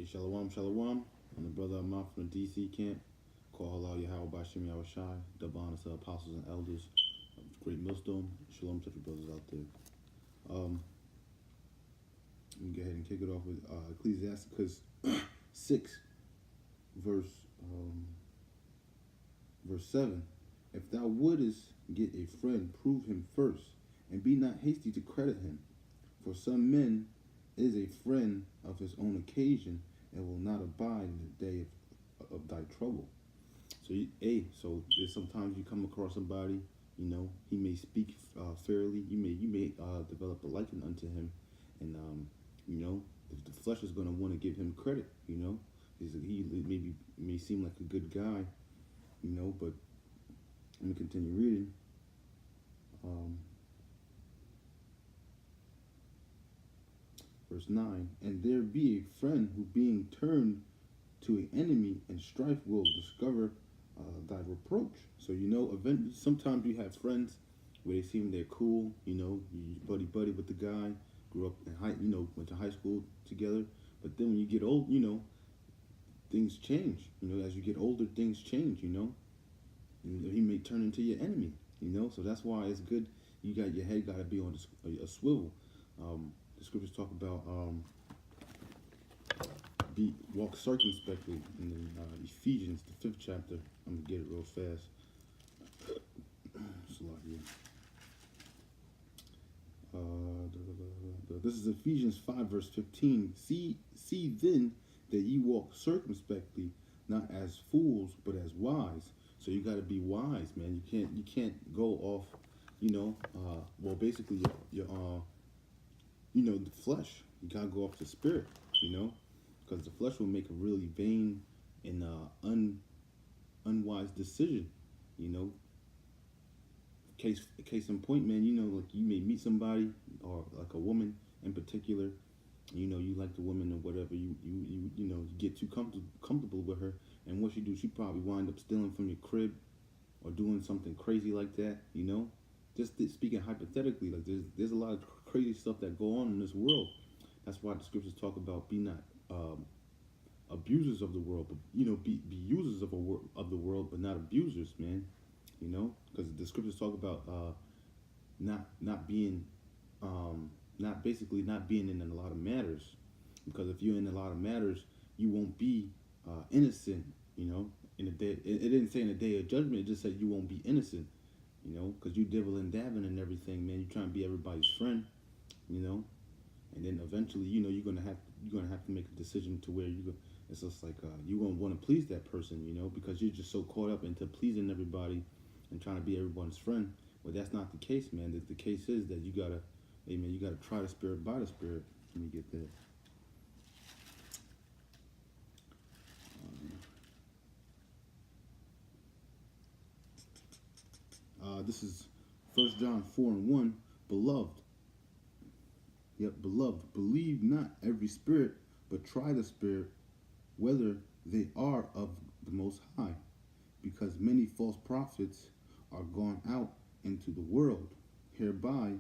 Hey, Shalom, Shalom. I'm the brother Amar from the DC camp. Call Allah Yahweh Bashim Yahweh Shai. Double honors to apostles and elders of Great Millstone. Shalom to the brothers out there. Let me go ahead and kick it off with Ecclesiasticus 6, verse verse 7. If thou wouldest get a friend, prove him first, and be not hasty to credit him. For some men is a friend of his own occasion, and will not abide in the day of thy trouble. So there's sometimes you come across somebody, he may speak fairly. You may develop a liking unto him, and the flesh is going to want to give him credit. He may seem like a good guy, but let me continue reading. Verse 9, and there be a friend who being turned to an enemy and strife will discover thy reproach. So sometimes you have friends where they seem they're cool, you buddy with the guy, grew up in went to high school together, but then when you get old, things change. As you get older, things change. And he may turn into your enemy. So that's why it's good. Your head got to be on a swivel. The scriptures talk about walk circumspectly in Ephesians, the 5th chapter. I'm gonna get it real fast. This is Ephesians 5 verse 15. See then that ye walk circumspectly, not as fools, but as wise. So you got to be wise, man. You can't go off, basically the flesh. You gotta go off the spirit, because the flesh will make a really vain and unwise decision. Case in point, man. Like you may meet somebody or like a woman in particular. You like the woman or whatever. You get too comfortable with her, and what she do, she probably wind up stealing from your crib or doing something crazy like that. Just speaking hypothetically, like there's a lot of crazy stuff that go on in this world. That's why the scriptures talk about be not abusers of the world, but be users of the world, but not abusers, man. Because the scriptures talk about not being in a lot of matters. Because if you're in a lot of matters, you won't be innocent. In the day, it didn't say in the day of judgment. It just said you won't be innocent. Because you dibble and dabbing and everything, man. You're trying to be everybody's friend, and then eventually, you're gonna have to make a decision to where it's just like you gonna want to please that person, because you're just so caught up into pleasing everybody and trying to be everyone's friend. Well, that's not the case, man. The case is that you gotta try the spirit by the spirit. Let me get that. This is 1 John 4:1. Beloved, believe not every spirit, but try the spirit, whether they are of the Most High, because many false prophets are gone out into the world. Hereby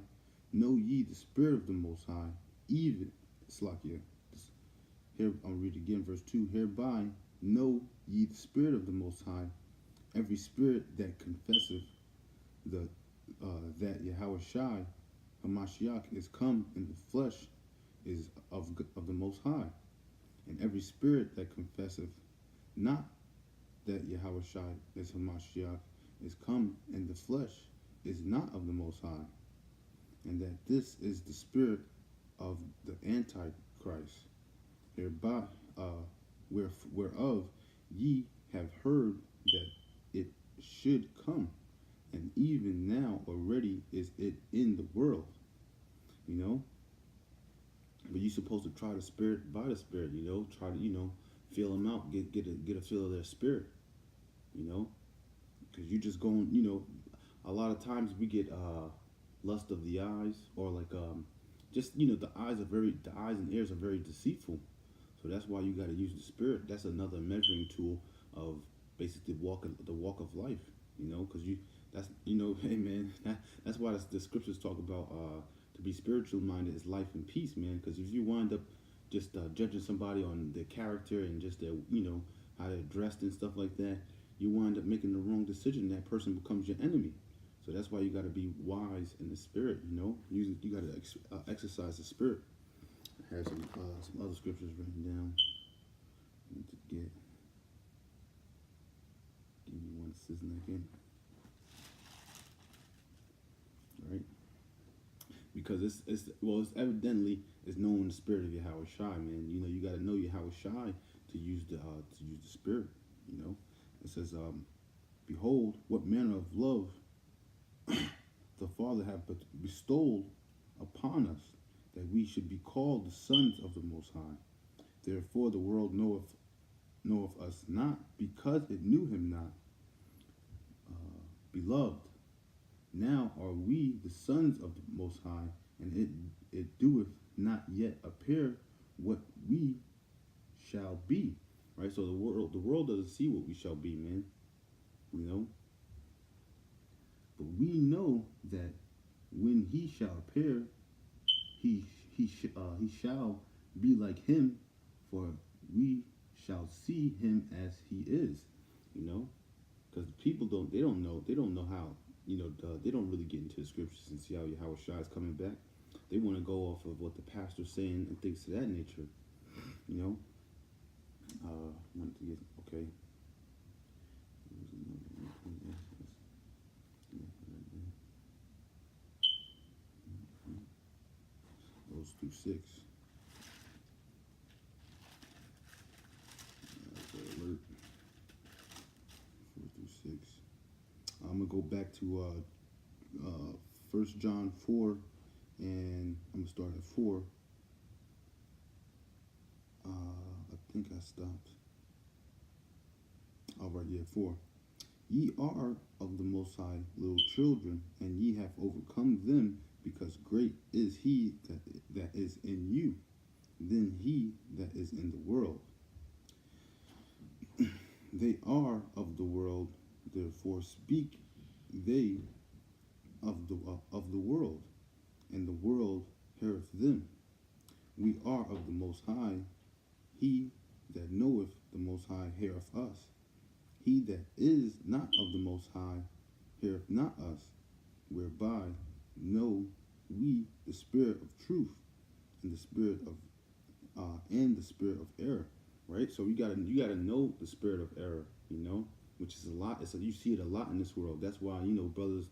know ye the spirit of the Most High, even Slakia. Here I'll read again, verse 2. Hereby know ye the spirit of the Most High, every spirit that confesseth that Yahweh Shai Hamashiach is come in the flesh is of the Most High, and every spirit that confesseth not that Yahweh Shai is Hamashiach is come in the flesh is not of the Most High, and that this is the spirit of the Antichrist, hereby whereof ye have heard that it should come, and even now already is it in the world. But you're supposed to try the spirit by the spirit. Try to feel them out, get a feel of their spirit. Because you just going. A lot of times we get lust of the eyes, or like the eyes and ears are very deceitful. So that's why you got to use the spirit. That's another measuring tool of basically the walk of life. Because hey man, that's why the scriptures talk about to be spiritual minded is life and peace, man. Because if you wind up just judging somebody on their character and just their, how they're dressed and stuff like that, you wind up making the wrong decision. That person becomes your enemy. So that's why you got to be wise in the spirit. You got to exercise the spirit. I have some other scriptures written down. I need to give me one second. All right. Because it's evidently it's knowing the spirit of Yahweh Shai, man. You got to know Yahweh Shai to use the spirit. It says, "Behold, what manner of love the Father hath bestowed upon us, that we should be called the sons of the Most High. Therefore the world knoweth us not, because it knew him not. Beloved, now are we the sons of the Most High, and it doeth not yet appear what we shall be." Right? So the world doesn't see what we shall be, man. But we know that when he shall appear, he shall be like him, for we shall see him as he is. Because people don't know how. They don't really get into the scriptures and see how Yahweh Shai is coming back. They want to go off of what the pastor's saying and things of that nature. Wanted to get okay. Goes through 6. Alert. 4 through 6. I'm gonna go back to 1 John 4, and I'm gonna start at 4. I think I stopped. All right, yeah, 4. Ye are of the Most High little children, and ye have overcome them, because great is he that is in you than he that is in the world. They are of the world, therefore speak they of the world, and the world heareth them. We are of the Most High. He that knoweth the Most High heareth us. He that is not of the Most High heareth not us, whereby know we the spirit of truth and the spirit of error. Right? So you gotta know the spirit of error, which is a lot. You see it a lot in this world. That's why, brothers,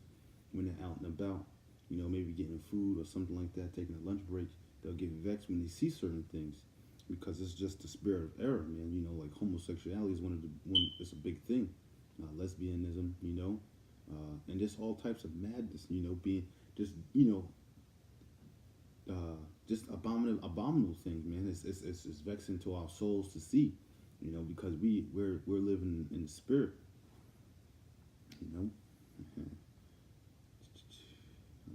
when they're out and about, maybe getting food or something like that, taking a lunch break, they'll get vexed when they see certain things, because it's just the spirit of error, man. Like homosexuality is it's a big thing. Lesbianism, and there's all types of madness, being just abominable things, man. It's vexing to our souls to see, because we're living in the spirit, How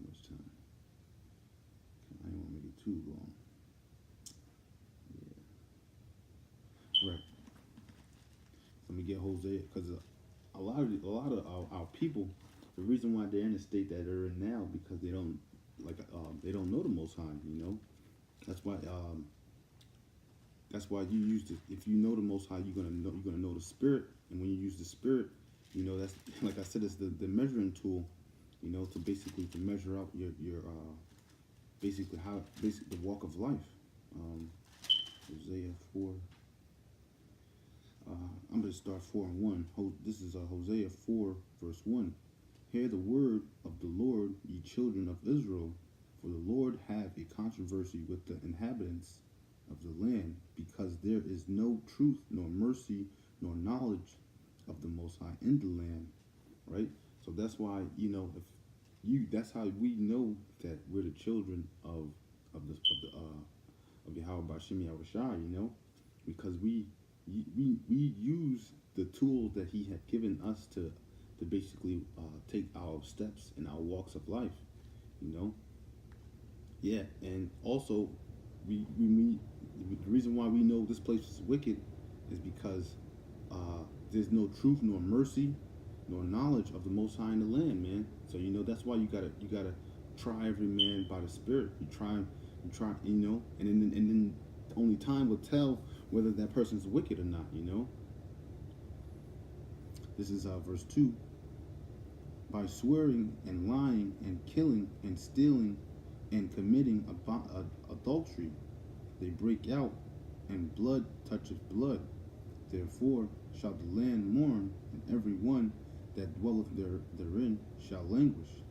much time? I don't want to make it too long. Yeah. Right. Let me get Hosea, because a lot of our people, the reason why they're in the state that they're in now, because they don't know the Most High. That's why you use if you know the Most High, you're gonna know the Spirit, and when you use the Spirit, that's, like I said, it's the measuring tool, to measure out your the walk of life. Hosea 4. I'm going to start 4 and 1. This is Hosea 4, verse 1. Hear the word of the Lord, ye children of Israel, for the Lord hath a controversy with the inhabitants of the land, because there is no truth, nor mercy, nor knowledge of the Most High in the land. Right? So that's why, that's how we know that we're the children of Yahweh Bashim Yahweh Shai, because we use the tools that he had given us to basically take our steps in our walks of life, Yeah, and also the reason why we know this place is wicked is because there's no truth, nor mercy, nor knowledge of the Most High in the land, man. So that's why you gotta try every man by the Spirit. You try, and then only time will tell whether that person's wicked or not. This is verse 2. By swearing and lying and killing and stealing and committing adultery, they break out, and blood toucheth blood. Therefore shall the land mourn, and every one that dwelleth therein shall languish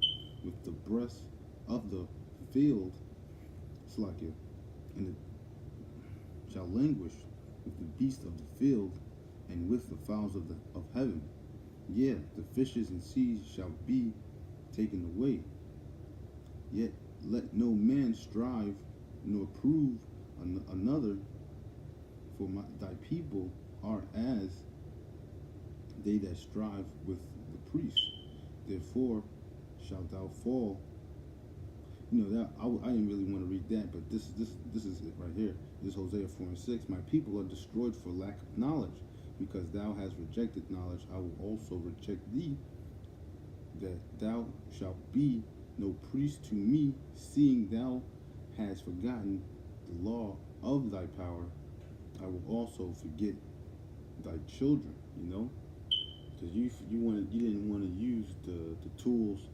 with the breast of the field, Slakia, and it shall languish with the beast of the field, and with the fowls of heaven. Yeah, the fishes and seas shall be taken away. Yet let no man strive nor prove another, for thy people are as they that strive with the priests. Therefore shalt thou fall. That I didn't really want to read that, but this is it right here. This is Hosea 4:6. My people are destroyed for lack of knowledge. Because thou hast rejected knowledge, I will also reject thee, that thou shalt be no priest to me, seeing thou hast forgotten the law of thy power. I will also forget thy children. Because you didn't want to use the tools,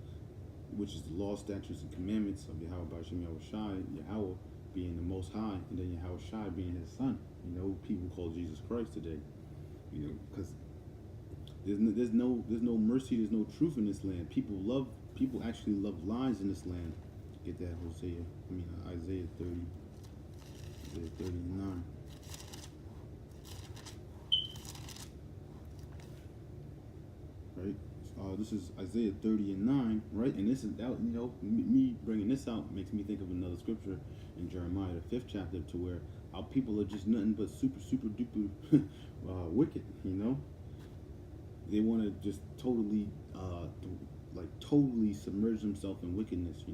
which is the law, statutes, and commandments of Yahweh B'Shem Yahushai, Yahweh being the Most High, and then Yahushai being His Son. People call Jesus Christ today. Because there's no mercy, there's no truth in this land. People actually love lies in this land. Get that Isaiah 39. Right? This is Isaiah 30:9, right? And this is out. Me bringing this out makes me think of another scripture in Jeremiah, the 5th chapter, to where our people are just nothing but super duper wicked. They want to just totally submerge themselves in wickedness.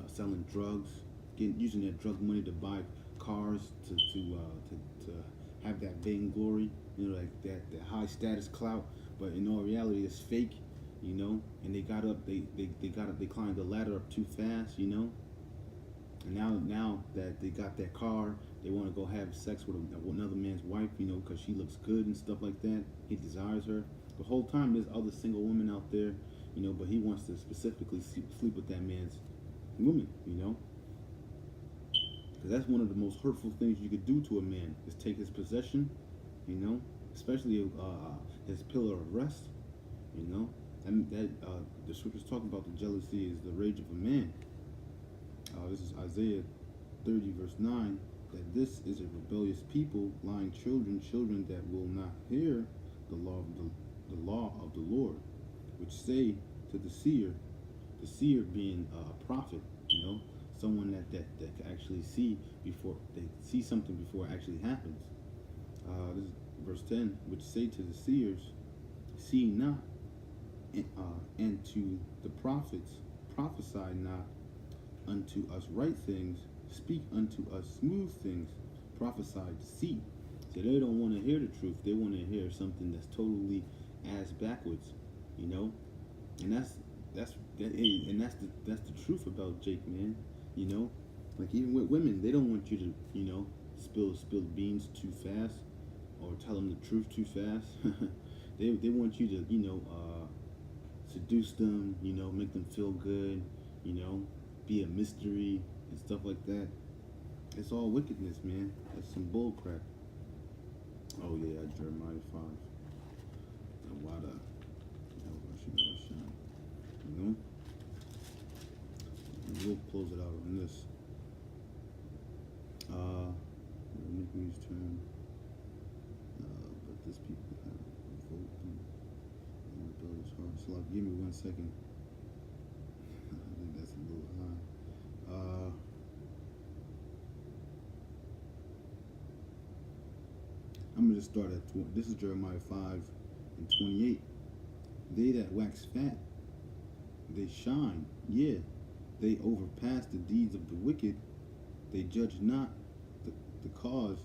Selling drugs, using their drug money to buy cars to have that vainglory, like that high status clout. But in all reality, it's fake. And they climbed the ladder up too fast. And now that they got that car, they want to go have sex with another man's wife, because she looks good and stuff like that. He desires her. The whole time there's other single women out there, but he wants to specifically sleep with that man's woman, Because that's one of the most hurtful things you could do to a man, is take his possession, especially his pillar of rest, And the scriptures talk about the jealousy is the rage of a man. This is Isaiah 30 verse 9, that this is a rebellious people, lying children that will not hear the law of the Lord, which say to the seer being a prophet, someone that can actually see something before it actually happens. This is verse 10, which say to the seers, see not, and to the prophets, prophesy not unto us right things, speak unto us smooth things, prophesy deceit. So they don't want to hear the truth. They want to hear something that's totally ass backwards, And that's the truth about Jake, man. Like even with women, they don't want you to spill beans too fast or tell them the truth too fast. they want you to seduce them, make them feel good, be a mystery and stuff like that. It's all wickedness, man. That's some bull crap. Oh yeah, Jeremiah 5. Wada. And we'll close it out on this. Iniquity's turn. But this people have revolted and rebellious hearts. So give me 1 second. I think that's a little high. I'm going to just start at this is Jeremiah 5:28. They that wax fat, they shine, yeah, they overpass the deeds of the wicked, they judge not the cause,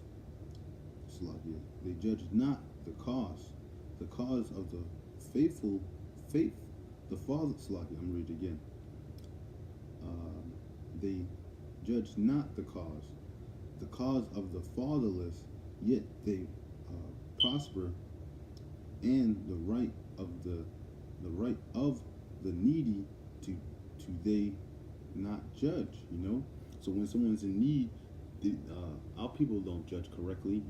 they judge not the cause of the faithful faith, the Father, I'm reading it again. They judge not the cause the cause of the fatherless, yet they prosper, and the right of the needy to they not judge. So when someone's in need, our people don't judge correctly.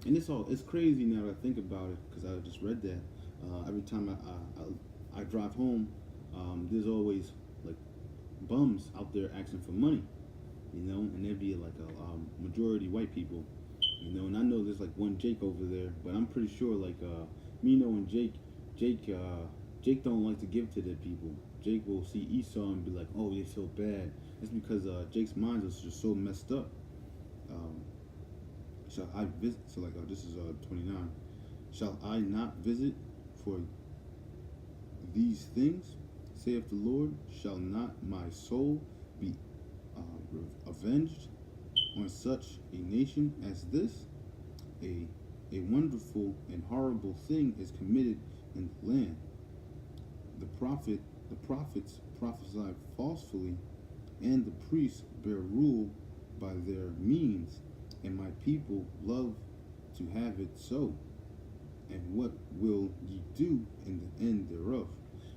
And it's crazy now that I think about it because I just read that. Every time I drive home, there's always like bums out there asking for money, and there'd be like a majority white people, and I know there's like one Jake over there, but I'm pretty sure like me knowing Jake don't like to give to the people. Jake will see Esau and be like, oh, they feel bad. That's because Jake's mind is just so messed up. Um, shall I visit? So like this is 29. Shall I not visit for these things, saith the Lord? Shall not my soul be avenged on such a nation as this? A a wonderful and horrible thing is committed in the land. The prophets prophesy falsely, and the priests bear rule by their means, and my people love to have it so. And what will ye do in the end thereof?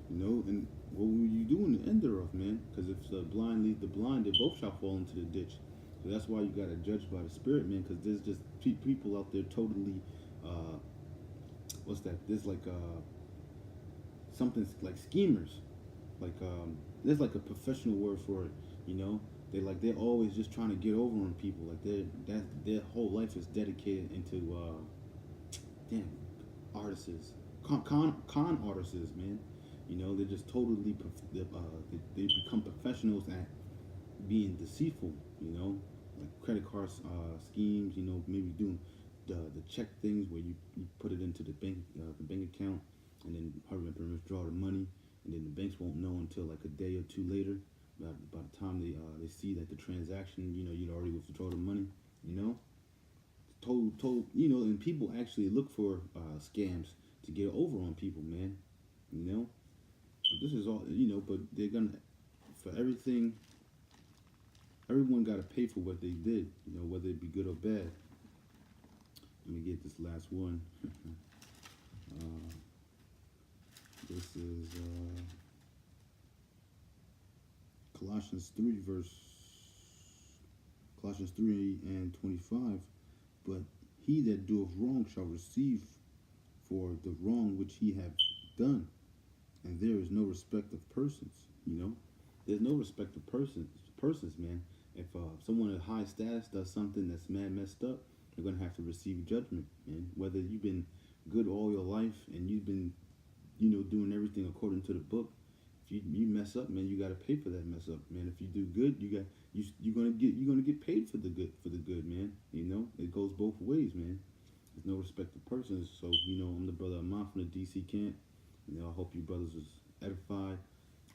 And what will you do in the end thereof, man? Because if the blind lead the blind, they both shall fall into the ditch. So that's why you got to judge by the Spirit, man, because there's just people out there totally, what's that? There's like something like schemers. Like there's like a professional word for it, you know. They're always just trying to get over on people. Like their whole life is dedicated into damn artists, con artists, man. They're just totally they become professionals at being deceitful. Like credit card schemes. Maybe doing the check things where you put it into the bank account and then hurry up and withdraw the money, and then the banks won't know until like a day or two later. By the time they see that the transaction, you'd already withdraw the money. You know, and people actually look for scams to get over on people, man. But this is all, but they're gonna, for everything, everyone got to pay for what they did, whether it be good or bad. Let me get this last one. This is Colossians 3 verse Colossians 3 and 25. But he that doeth wrong shall receive for the wrong which he hath done, and there is no respect of persons. There's no respect of persons, man. If someone at high status does something that's messed up, they're gonna have to receive judgment, man. Whether you've been good all your life and you've been, doing everything according to the book, if you mess up, man, you gotta pay for that mess up, man. If you do good, you're gonna get paid for the good, man. It goes both ways, man. There's no respect of persons. So I'm the brother Amon from the DC camp. I hope you brothers was edified,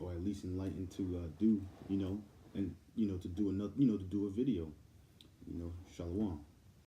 or at least enlightened to do, and to do another, to do a video. Shalom.